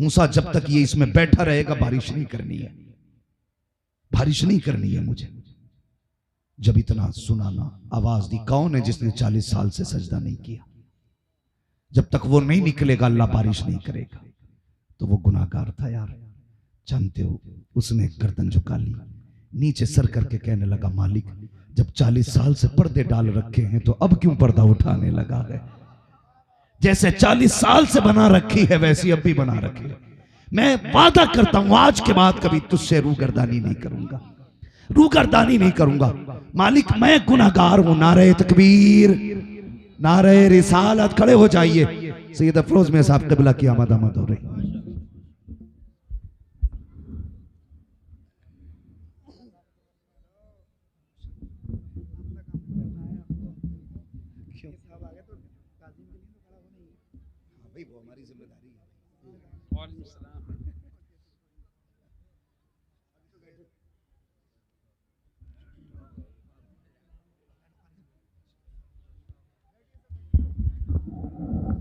मूसा जब तक ये इसमें बैठा रहेगा बारिश नहीं करनी है, बारिश नहीं करनी है मुझे। जब इतना सुनाना आवाज दी, कौन है जिसने 40 साल से सजदा नहीं किया? जब तक वो नहीं निकलेगा अल्लाह बारिश नहीं करेगा। तो वो गुनाहगार था यार, जानते हो। उसने गर्दन झुका ली, नीचे सर करके कहने लगा, मालिक जब 40 साल से पर्दे डाल रखे हैं तो अब क्यों पर्दा उठाने लगा है? जैसे 40 साल से बना रखी है वैसी अब भी बना रखी है। मैं वादा करता हूं आज के बाद कभी तुझसे रूगर्दानी नहीं करूंगा, रूगर्दानी नहीं करूंगा। मालिक मैं गुनाहगार हूं। नारे तकबीर, नारे रिसालत। खड़े हो जाइए। सैयद अफरोज में साहब क़िबला की आमद आमद हो रही।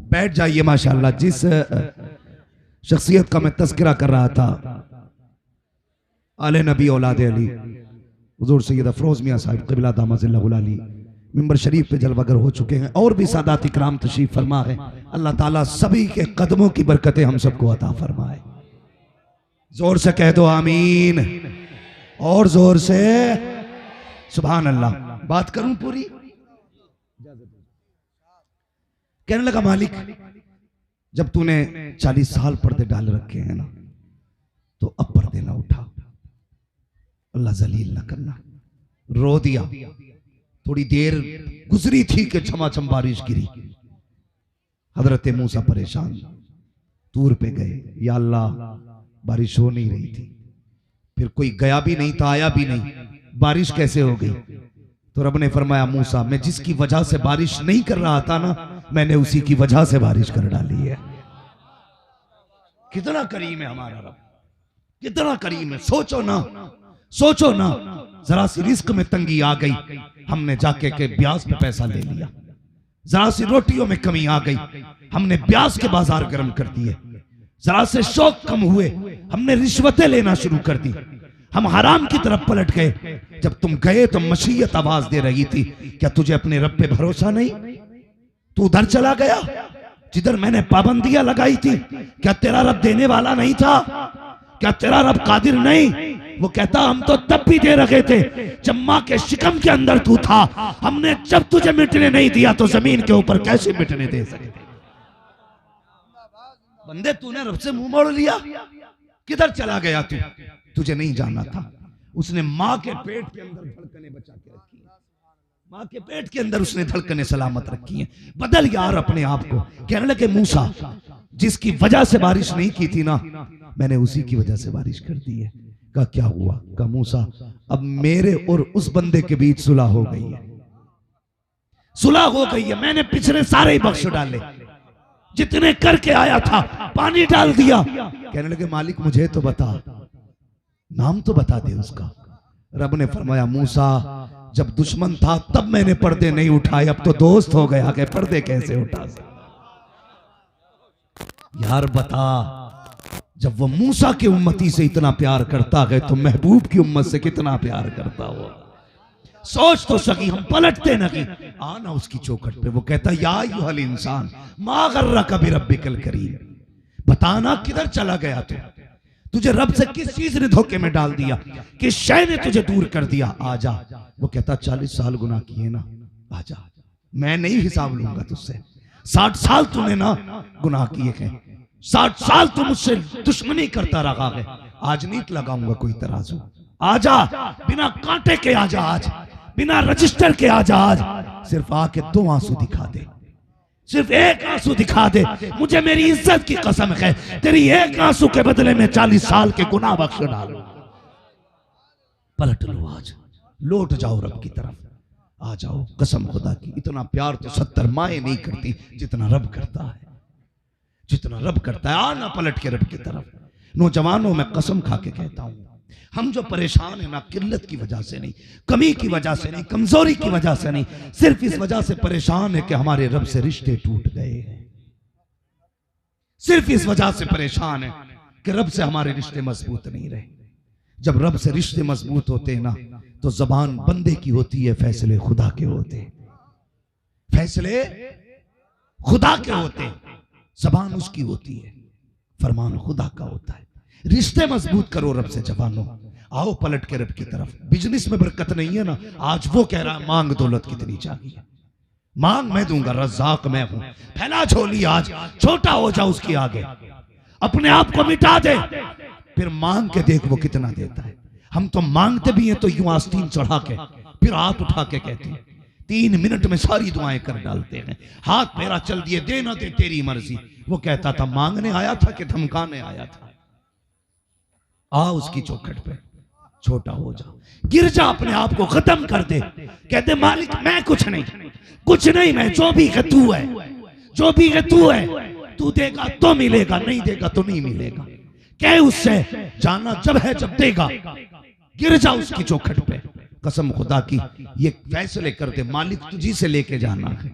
बैठ जाइए। माशाअल्लाह, जिस शख्सियत का मैं तज़किरा कर रहा था, आले नबी औलाद अली हुजूर सैयद अफरोज मियां साहिब क़िबला दामजिल्लहुल अली मिंबर शरीफ पे जलवागर हो चुके हैं, और भी सादात इकराम तशरीफ फरमा है। अल्लाह ताला सभी के कदमों की बरकतें हम सबको अता फरमाए। जोर से कह दो आमीन, और जोर से सुभान अल्लाह। बात करूं पूरी? कहने लगा, मालिक जब तूने 40 साल पर्दे डाल रखे हैं ना, तो अब पर्दे ना उठा, अल्लाह जलील ना करना। रो दिया। थोड़ी देर गुजरी थी कि छमाछम बारिश गिरी। हजरत मूसा परेशान तूर पे गए, या अल्लाह बारिश हो नहीं रही थी। फिर कोई गया भी नहीं था, आया भी नहीं, बारिश कैसे हो गई? तो रब ने फरमाया, मूसा मैं जिसकी वजह से बारिश नहीं कर रहा था ना, मैंने उसी की वजह से बारिश कर डाली है। कितना करीम है हमारा रब, कितना करीम है। सोचो ना, सोचो ना, जरा सी रिस्क में तंगी आ गई, हमने जाके के ब्याज पे पैसा ले लिया। जरा सी रोटियों में कमी आ गई, हमने ब्याज के बाजार गर्म कर दिए। जरा से शौक कम हुए, हमने रिश्वतें लेना शुरू कर दी। हम हराम की तरफ पलट गए। जब तुम गए तो मशीयत आवाज दे रही थी, क्या तुझे अपने रब पे भरोसा नहीं? तू उधर चला गया जिधर मैंने पाबंदियां लगाई थी। क्या तेरा रब देने वाला नहीं था? क्या तेरा रब कादिर नहीं? वो कहता, हम तो तब भी दे रखे थे जब मां के शिकम के अंदर तू था। हमने जब तुझे मिटने नहीं दिया तो जमीन के ऊपर कैसे मिटने दे सके? बंदे तूने रब से मुंह मोड़ लिया, किधर चला गया तू? तुझे नहीं जाना था। उसने मां के पेट के अंदर धड़कने बचा के रखी है, मां के पेट के अंदर उसने धड़कने सलामत रखी हैं। बदल यार अपने आप को। कहने लगे, मूसा जिसकी वजह से बारिश नहीं की थी ना, मैंने उसी की वजह से बारिश कर दी है। कहा क्या हुआ? कहा मूसा अब मेरे और उस बंदे के बीच सुलह हो गई है, सुलह हो गई है। मैंने पिछले सारे ही बख्श डाले, जितने करके आया था पानी डाल दिया। कहने लगे, मालिक मुझे तो बता, नाम तो बता दे उसका। रब ने फरमाया, मूसा जब दुश्मन था तब मैंने पर्दे नहीं उठाए, अब तो दोस्त हो गया कि पर्दे कैसे उठा? यार बता, जब वो मूसा की उम्मती से इतना प्यार करता है तो महबूब की उम्मत से कितना प्यार करता हो। सोच तो सकी, हम पलटते नहीं। आना उसकी चौखट पे, वो कहता, या अय्युहल इंसान मा गर्रका बिरब्बिकल करीम। बताना किधर चला गया तू? तुझे रब से किस चीज ने धोखे में डाल दिया, किस शय ने तुझे दूर कर दिया? आजा। वो कहता, 40 साल गुनाह किए ना, आजा, मैं नहीं हिसाब लूंगा तुझसे। 60 साल तूने ना गुनाह किए हैं, 60 साल तू मुझसे दुश्मनी करता रहा है। आज नहीं लगाऊंगा कोई तराजू। आजा, बिना कांटे के आजा, आज बिना रजिस्टर के आजा, आज सिर्फ आके 2 आंसू दिखा दे, सिर्फ 1 आंसू दिखा दे। मुझे मेरी इज्जत की कसम है, तेरी 1 आंसू के बदले में 40 साल के गुनाह बख्श डालो। पलट लो, आज लौट जाओ रब की तरफ, आ जाओ। कसम खुदा की, इतना प्यार तो 70 माएं नहीं करती जितना रब करता है, जितना रब करता है। आना पलट के रब की तरफ। नौजवानों में कसम खा के कहता हूं, हम जो परेशान है ना, किल्लत की वजह से नहीं, कमी की वजह से नहीं, कमजोरी की वजह से नहीं, सिर्फ इस वजह से परेशान है कि हमारे रब से रिश्ते टूट गए हैं। सिर्फ इस वजह से परेशान है कि रब से हमारे रिश्ते मजबूत नहीं रहे। जब रब से रिश्ते मजबूत होते हैं ना तो जबान बंदे की होती है, फैसले खुदा के होते हैं। फैसले खुदा के होते हैं, जबान उसकी होती है, फरमान खुदा का होता है। रिश्ते मजबूत करो रब से जवानों। आओ पलट के रब की तरफ। बिजनेस में बरकत नहीं है ना, आज वो कह रहा है मांग दौलत कितनी चाहिए, मांग मैं दूंगा, रज़ाक मैं हूं। फैला झोली आज, छोटा हो जा उसके आगे, अपने आप को मिटा दे, फिर मांग के देख वो कितना देता है। हम तो मांगते भी हैं तो यूं आस्तीन चढ़ा के फिर हाथ उठा के कहते हैं, 3 मिनट में सारी दुआएं कर डालते हैं। हाथ मेरा चल दिए, दे ना दे तेरी मर्जी। वो कहता था मांगने आया था कि धमकाने आया था। आ उसकी चौखट पे, छोटा हो जा, गिर जा, अपने आप को खत्म कर दे। कहते मालिक मैं कुछ नहीं, मैं जो भी है तू है, जो भी है तू है। तू देगा तो मिलेगा, नहीं देगा तो नहीं मिलेगा। कह उससे जाना जब है जब देगा। गिर जा उसकी चौखट पे, कसम खुदा की ये फैसले कर दे, मालिक तुझी से लेके जाना है,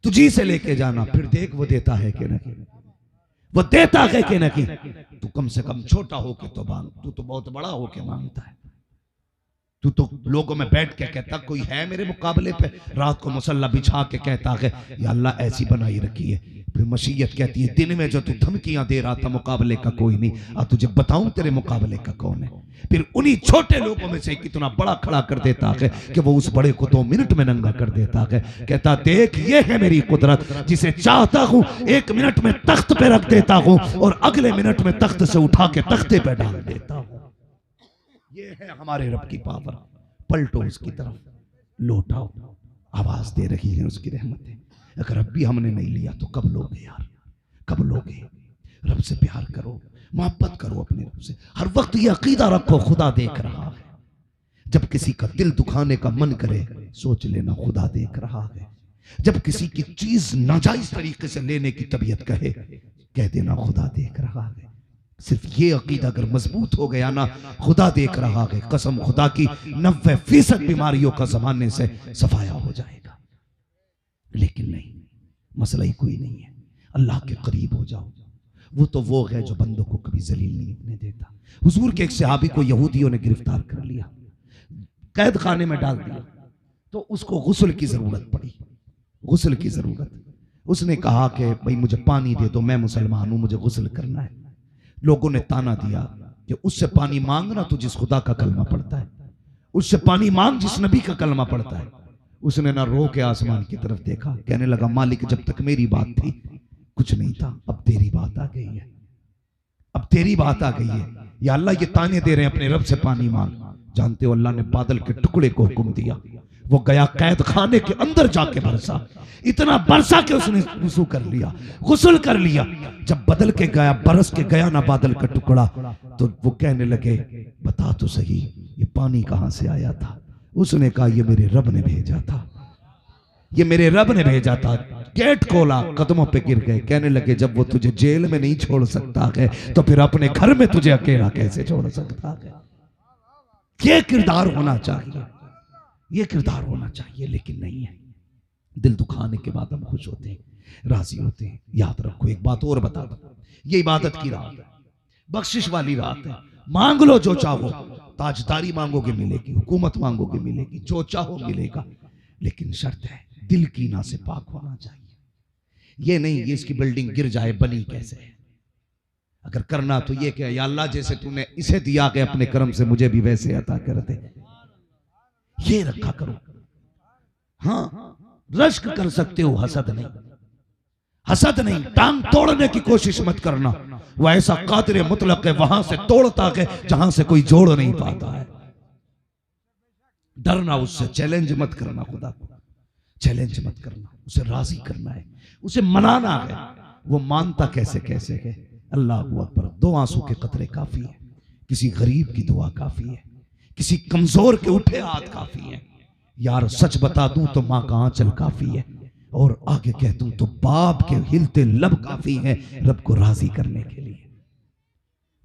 तुझी से लेके जाना, फिर देख वो देता है कि नहीं, वो देता है कि नहीं। तू कम से कम छोटा होके तो मांग, तू तो बहुत बड़ा होके मांगता है। तू तो लोगों में बैठ के कहता कोई है मेरे मुकाबले पे, रात को मुसल्ला बिछा के कहता है या अल्लाह ऐसी बनाई रखी है। फिर मशीयत कहती है दिन में जो तू धमकियां दे रहा था मुकाबले का कोई नहीं, अब तुझे बताऊं तेरे मुकाबले का कौन है। फिर उन्हीं छोटे लोगों में से कितना बड़ा खड़ा कर देता है कि वो उस बड़े को 2 मिनट में नंगा कर देता है। कहता देख ये है मेरी कुदरत, जिसे चाहता हूं 1 मिनट में तख्त पे रख देता हूं और अगले मिनट में तख्त से उठा के तख्ते पे डाल देता हूं। ये है हमारे रब की पावर। पलटो उसकी तरफ, लौटाओ, आवाज दे रही है उसकी रहमतें। अगर अब भी हमने नहीं लिया तो कब लोगे यार, कब लोगे। रब से प्यार करो, मोहब्बत करो अपने रब से। हर वक्त ये अकीदा रखो खुदा देख रहा है। जब किसी का दिल दुखाने का मन करे सोच लेना खुदा देख रहा है। जब किसी की चीज नाजायज तरीके से लेने की तबीयत कहे, कह देना खुदा देख रहा है। सिर्फ ये अकीदा अगर मजबूत हो गया ना, खुदा देख रहा है, कसम खुदा की 90% बीमारियों का जमाने से सफाया हो जाएगा। लेकिन नहीं, मसला ही कोई नहीं है। अल्लाह के करीब हो जाओ। वो है जो बंदों को कभी जलील नहीं होने देता। हुजूर के एक सहाबी को यहूदियों ने गिरफ्तार कर लिया, कैद खाने में डाल दिया, तो उसको गुस्ल की जरूरत पड़ी, गुस्ल की जरूरत। उसने कहा कि भाई मुझे पानी दे दो, मैं मुसलमान हूं, मुझे गुस्ल करना है। लोगों ने ताना दिया कि उससे पानी मांगना तो जिस खुदा का कलमा पड़ता है, उससे पानी मांग जिस नबी का कलमा पड़ता है। उसने ना रो के आसमान की तरफ देखा, कहने लगा मालिक जब तक मेरी बात थी कुछ नहीं था, अब तेरी बात आ गई है, अब तेरी बात आ गई है। या अल्लाह ये ताने दे रहे हैं अपने रब से पानी मांग। जानते हो अल्लाह ने बादल के टुकड़े को हुक्म दिया, वो गया कैद खाने के अंदर जाके बरसा, इतना बरसा के उसने वुज़ू कर लिया, गुस्ल कर लिया। जब बदल के गया, बरस के गया ना बादल का टुकड़ा, तो वो कहने लगे बता तो सही ये पानी कहां से आया था। उसने कहा ये मेरे रब ने भेजा था, ये मेरे रब ने भेजा था। गेट खोला, कदमों पे गिर गए, कहने लगे जब वो तुझे जेल में नहीं छोड़ सकता है तो फिर अपने घर में तुझे अकेला कैसे छोड़ सकता है। ये किरदार होना चाहिए, ये किरदार होना चाहिए, लेकिन नहीं है। दिल दुखाने के बाद हम खुश होते हैं, राजी होते हैं। याद रखो एक बात और बता दो, ये इबादत की रात है, बख्शिश वाली रात है। मांग लो जो चाहो, ताजदारी मांगोगे मिलेगी, हुकूमत मांगोगे मिलेगी, जो चाहो मिलेगा, लेकिन शर्त है दिल कीना से पाक होना चाहिए। ये नहीं ये इसकी बिल्डिंग गिर जाए बनी कैसे। अगर करना तो ये क्या, या अल्लाह जैसे तूने इसे दिया कि अपने कर्म से मुझे भी वैसे अता कर दे, ये रखा करो। हाँ रश्क कर सकते हो, हसद नहीं, हसद नहीं। टांग तोड़ने की कोशिश मत करना, वो ऐसा कादिर मुतलक है, वहां से तोड़ता है जहां से कोई जोड़ नहीं पाता है। डरना उससे, चैलेंज मत करना, खुदा को चैलेंज मत करना, उसे राजी करना है, उसे मनाना है। वो मानता कैसे कैसे है। अल्लाह अकबर। 2 आंसू के कतरे काफी है, किसी गरीब की दुआ काफी है, किसी कमजोर के उठे हाथ काफी है। यार सच बता दूं तो मां का आंचल काफी है, और आगे कह दूं तो बाप के हिलते लब काफी है रब को राजी करने के लिए।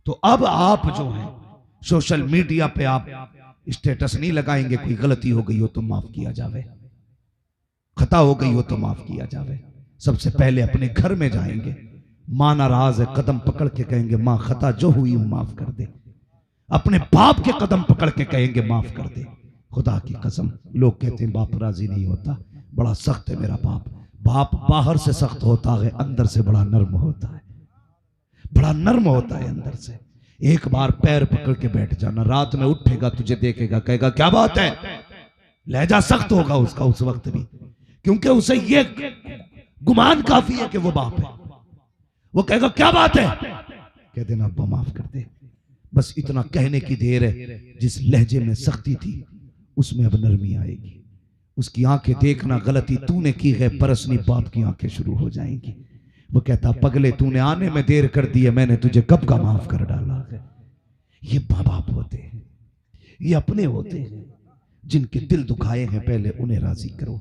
तो अब आप जो हैं सोशल मीडिया पे आप स्टेटस नहीं लगाएंगे, कोई गलती हो गई हो तो माफ किया जावे, खता हो गई हो तो माफ किया जावे। सबसे पहले अपने घर में जाएंगे, माँ नाराज है, कदम पकड़ के कहेंगे माँ खता जो हुई माफ कर दे। अपने बाप के कदम पकड़ के कहेंगे माफ कर दे। खुदा की कसम, लोग कहते हैं बाप राजी नहीं होता, बड़ा सख्त है मेरा बाप। बाप बाहर से सख्त होता है, अंदर से बड़ा नर्म होता है, बड़ा नर्म होता है अंदर से। एक बार पैर पकड़ के बैठ जाना, रात में उठेगा तुझे देखेगा कहेगा क्या बात है। लहजा सख्त होगा उसका उस वक्त भी, क्योंकि उसे ये गुमान काफी है कि वो बाप है। वो कहेगा क्या बात है, कह देना अब्बा माफ कर दे। बस इतना कहने की देर है, जिस लहजे में सख्ती थी उसमें अब नरमी आएगी। उसकी आंखें देखना, गलती तूने की है बरसनी बाप की आंखें शुरू हो जाएंगी। वो कहता पगले तूने आने में देर कर दी है, मैंने तुझे कब का माफ कर डाला है। ये माँ बाप होते हैं, ये अपने होते हैं, जिनके दिल दुखाए हैं पहले उन्हें राजी करो,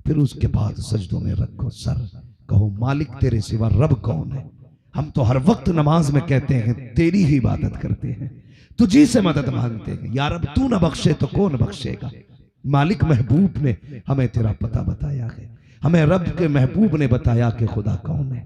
फिर उसके बाद सजदों में रखो सर, कहो मालिक तेरे सिवा रब कौन है। हम तो हर वक्त नमाज में कहते हैं तेरी ही इबादत करते हैं, तुझी से मदद मांगते हैं, या रब तू न बख्शे तो कौन बख्शेगा। मालिक महबूब ने हमें तेरा पता बताया है, हमें रब के महबूब ने बताया कि खुदा कौन है,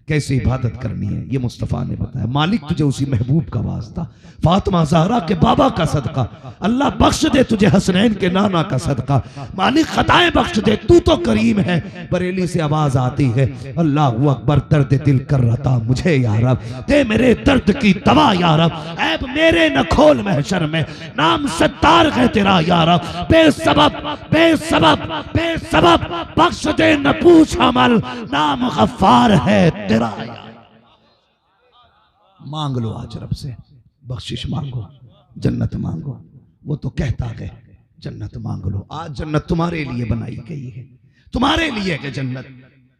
कैसे इबादत करनी है, ये मुस्तफ़ा ने बताया। मालिक तुझे उसी महबूब का वास्ता, फातिमा ज़हरा के बाबा का सदका, अल्लाह बख्श दे तुझे हसनैन के नाना का सदका। मालिक खताएं बख्श दे, तू तो करीम है। बरेली से आवाज आती है अल्लाहू अकबर, दर्द दिल कर रहा मुझे या रब, दे मेरे दर्द की दवा या रब, ऐब मेरे न खोल महशर में, नाम सत्तार है तेरा या रब, बेसबब बेसबब बेसबब बख्श दे न पूछ अमल, नाम गफ्फार है। मांग लो आज रब से, बख्शिश मांगो, जन्नत मांगो। वो तो कहता है जन्नत मांग लो, आज जन्नत तुम्हारे लिए बनाई गई है, तुम्हारे लिए है जन्नत।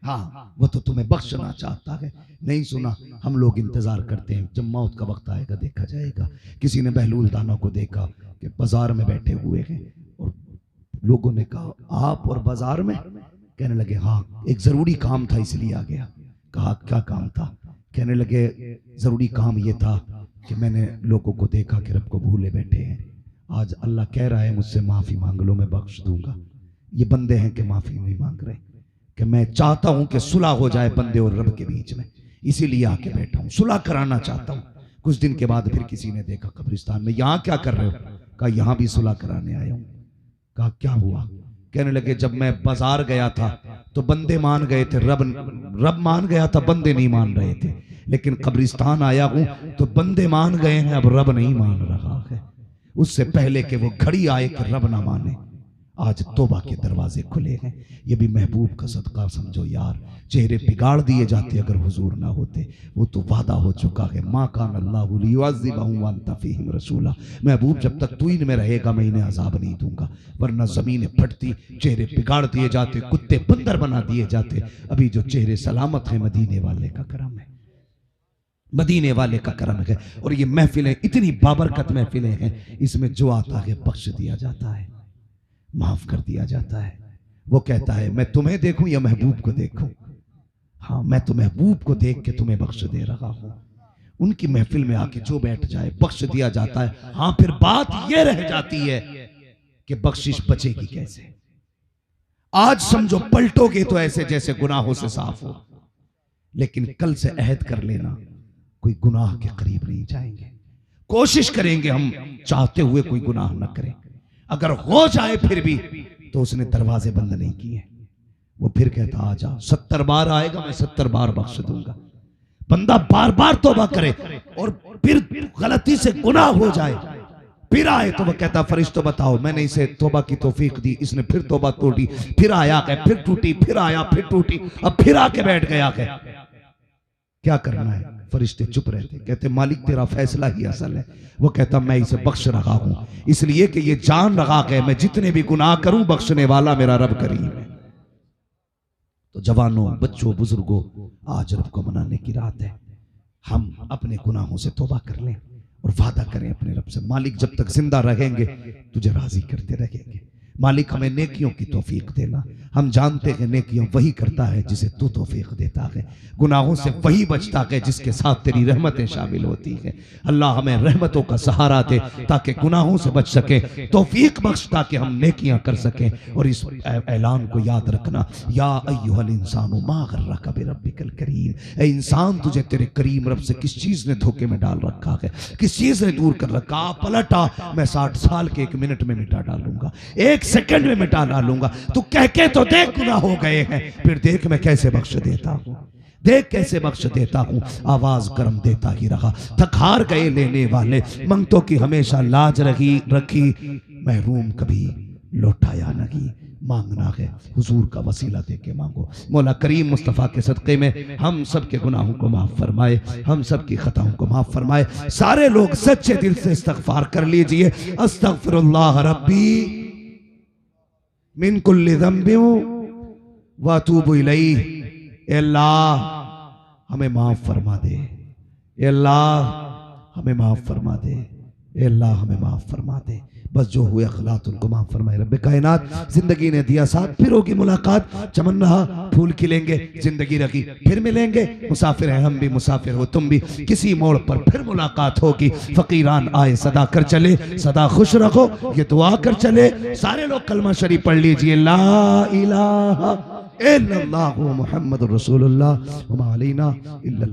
हाँ, वो तो तुम्हें बख्शना चाहता है। नहीं सुना, हम लोग इंतजार करते हैं जब मौत का वक्त आएगा देखा जाएगा। किसी ने बहलूल दाना को देखा कि बाजार में बैठे हुए हैं, और लोगों ने कहा आप और बाजार में, कहने लगे हाँ एक जरूरी काम था इसलिए आ गया। कहा क्या काम था, कहने लगे जरूरी काम ये था कि मैंने लोगों को देखा कि रब को भूले बैठे हैं, आज अल्लाह कह रहा है मुझसे माफी मांग लो मैं बख्श दूंगा। ये बंदे हैं कि माफी नहीं मांग रहे, कि मैं चाहता हूं कि सुलह हो जाए बंदे और रब के बीच में, इसीलिए आके बैठा हूं, सुलह कराना चाहता हूं। कुछ दिन के बाद फिर किसी ने देखा कब्रिस्तान में, यहां क्या कर रहे हो, कहा यहां भी सुलह कराने आया हूं। कहा क्या हुआ, कहने लगे जब मैं बाजार गया था तो बंदे मान गए थे, रब मान गया था, बंदे नहीं मान रहे थे, लेकिन कब्रिस्तान आया हूं तो बंदे मान गए हैं, अब रब नहीं मान रहा है। उससे पहले कि वो घड़ी आए कि रब ना माने, आज तौबा के दरवाजे खुले हैं। ये भी महबूब का सदका समझो यार। चेहरे बिगाड़ दिए जाते अगर हुजूर ना होते, वो तो वादा हो चुका है, माँ कान अल्लाहु लियुअज़्ज़िबहुम व अंत फ़ीहिम रसूला। महबूब जब तक तू इनमें रहेगा मैं इन्हें अजाब नहीं दूंगा, वरना जमीनें फटती, चेहरे बिगाड़ दिए जाते, कुत्ते बंदर बना दिए जाते। अभी जो चेहरे सलामत हैं मदीने वाले का करम है, मदीने वाले का करम है। और ये महफिलें इतनी बाबरकत महफिलें हैं, इसमें जो आता है बख्श दिया जाता है, माफ कर दिया जाता है। वो कहता है मैं तुम्हें देखूं या महबूब को देखूं, हाँ मैं तो महबूब को देख के तुम्हें बख्श दे रहा हूं। उनकी महफिल में आके जो बैठ जाए बख्श दिया जाता है। हाँ फिर बात यह रह जाती है कि बख्शिश बचेगी कैसे। आज समझो पलटोगे तो ऐसे जैसे गुनाहों से साफ हो, लेकिन कल से अहद कर लेना कोई गुनाह के करीब नहीं जाएंगे। कोशिश करेंगे हम चाहते हुए कोई गुनाह न करें, अगर हो जाए फिर भी तो उसने दरवाजे बंद नहीं किए। वो फिर कहता आ जा, 70 बार आएगा मैं 70 बार बख्श दूंगा। बंदा बार बार तौबा करे और फिर गलती से गुनाह हो जाए, फिर आए तो वह कहता फरिश्तों बताओ मैंने इसे तौबा की तौफीक दी, इसने फिर तौबा तोड़ी, फिर आया है, फिर टूटी, फिर आया, फिर टूटी, अब फिर आके बैठ गया है, क्या करना है। फरिश्ते चुप रहते, कहते मालिक तेरा फैसला ही असल है। वो कहता मैं इसे बख्श रहा हूं इसलिए कि ये जान रहा है मैं जितने भी गुनाह करूं बख्शने वाला मेरा रब करीम है। तो जवानों, बच्चों, बुजुर्गों, आज रब को मनाने की रात है। हम अपने गुनाहों से तौबा कर लें और वादा करें अपने रब से, मालिक जब तक जिंदा रहेंगे तुझे राजी करते रहेंगे। मालिक हमें नेकियों की तौफीक देना, हम जानते हैं नेकियां वही करता है जिसे तू तौफीक देता है, गुनाहों से वही बचता है जिसके साथ तेरी रहमतें शामिल होती हैं। अल्लाह हमें रहमतों का सहारा दे ताकि गुनाहों से बच सके, तौफीक बख्श ताकि हम नेकियां कर सकें। और इस ऐलान को याद रखना, या अय्युहल इंसानु मा गर्रका बिरब्बिकल करीम, ए इंसान तुझे तेरे करीम रब से किस चीज ने धोखे में डाल रखा है, किस चीज ने दूर कर रखा। पलटा, मैं 60 साल के 1 मिनट में मिटा डालूंगा, 1 सेकंड में मिटा डालूंगा। तू कह के तो देख गुनाह हो गए हैं, फिर देख मैं कैसे बख्श देता हूं, देख कैसे बख्श देता हूं। आवाज करम देता ही रहा, थक हार गए लेने वाले, मंगतों की हमेशा लाज रखी, महरूम कभी लौटाया नहीं। मांगना है हुजूर का वसीला दे के मांगो। मौला करीम मुस्तफ़ा के सदक़े में हम सब के गुनाहों को माफ़ फरमाए, हम सब की खताओं को माफ़ फरमाए। सारे लोग सच्चे दिल से इस्तग़फ़ार कर लीजिए। अस्तग़फ़िरुल्लाह रब्बी मिन कुल्लि ज़ंबिन व अतूबु इलैह। अल्लाह हमें माफ़ फरमा दे, अल्लाह हमें माफ़ फरमा दे, अल्लाह हमें माफ़ फरमा दे। बस जो हुए अखलात उनको माफ़ फरमाए रब्बे कायनात। जिंदगी ने दिया साथ, फिर होगी मुलाकात। चमन रहा फूल खिलेंगे, जिंदगी रखी फिर मिलेंगे। मुसाफिर हैं हम भी, मुसाफिर हो तुम भी, किसी मोड़ पर फिर मुलाकात होगी। फकीरान आए सदा कर चले, सदा खुश रखो ये दुआ कर चले। सारे लोग कलमा शरीफ पढ़ लीजिए, ला इलाहा इल्लल्लाहु मुहम्मदुर रसूलुल्लाह व मा अलैना इल्लल